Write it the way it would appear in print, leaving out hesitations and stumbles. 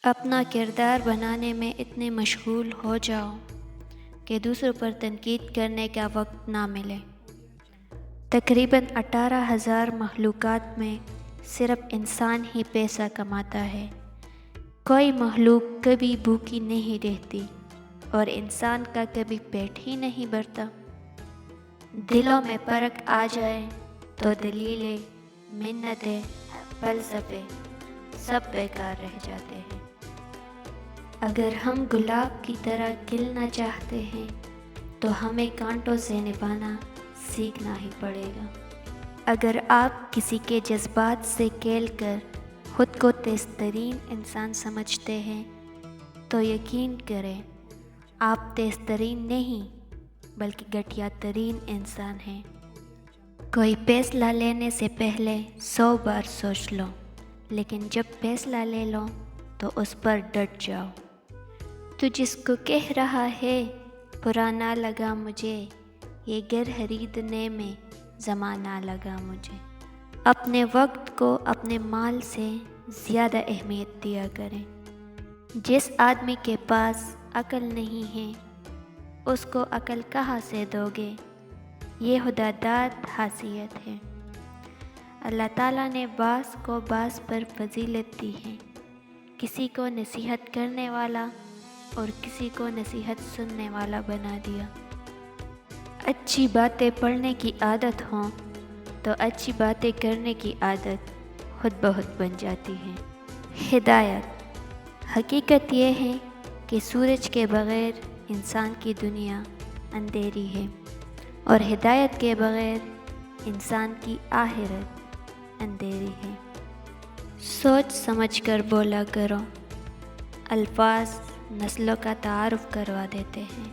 اپنا کردار بنانے میں اتنے مشغول ہو جاؤ کہ دوسروں پر تنقید کرنے کا وقت نہ ملے۔ تقریباً 18,000 مخلوقات میں صرف انسان ہی پیسہ کماتا ہے۔ کوئی مخلوق کبھی بھوکی نہیں رہتی اور انسان کا کبھی پیٹ ہی نہیں بھرتا۔ دلوں میں فرق آ جائے تو دلیلیں، منتیں، فلسفے سب بیکار رہ جاتے ہیں۔ اگر ہم گلاب کی طرح کھلنا چاہتے ہیں تو ہمیں کانٹوں سے نبھانا سیکھنا ہی پڑے گا۔ اگر آپ کسی کے جذبات سے کھیل کر خود کو تیز ترین انسان سمجھتے ہیں تو یقین کریں آپ تیز ترین نہیں بلکہ گھٹیا ترین انسان ہیں۔ کوئی فیصلہ لینے سے پہلے 100 بار سوچ لو، لیکن جب فیصلہ لے لو تو اس پر ڈٹ جاؤ۔ تو جس کو کہہ رہا ہے پرانا لگا مجھے، یہ گھر خریدنے میں زمانہ لگا مجھے۔ اپنے وقت کو اپنے مال سے زیادہ اہمیت دیا کریں۔ جس آدمی کے پاس عقل نہیں ہے اس کو عقل کہاں سے دو گے؟ یہ خدا داد خاصیت ہے۔ اللہ تعالیٰ نے بعض کو بعض پر فضیلت دی ہے، کسی کو نصیحت کرنے والا اور کسی کو نصیحت سننے والا بنا دیا۔ اچھی باتیں پڑھنے کی عادت ہوں تو اچھی باتیں کرنے کی عادت خود بخود بن جاتی ہے۔ ہدایت۔ حقیقت یہ ہے کہ سورج کے بغیر انسان کی دنیا اندھیری ہے اور ہدایت کے بغیر انسان کی آخرت اندھیری ہے۔ سوچ سمجھ کر بولا کرو، الفاظ نسلوں کا تعارف کروا دیتے ہیں۔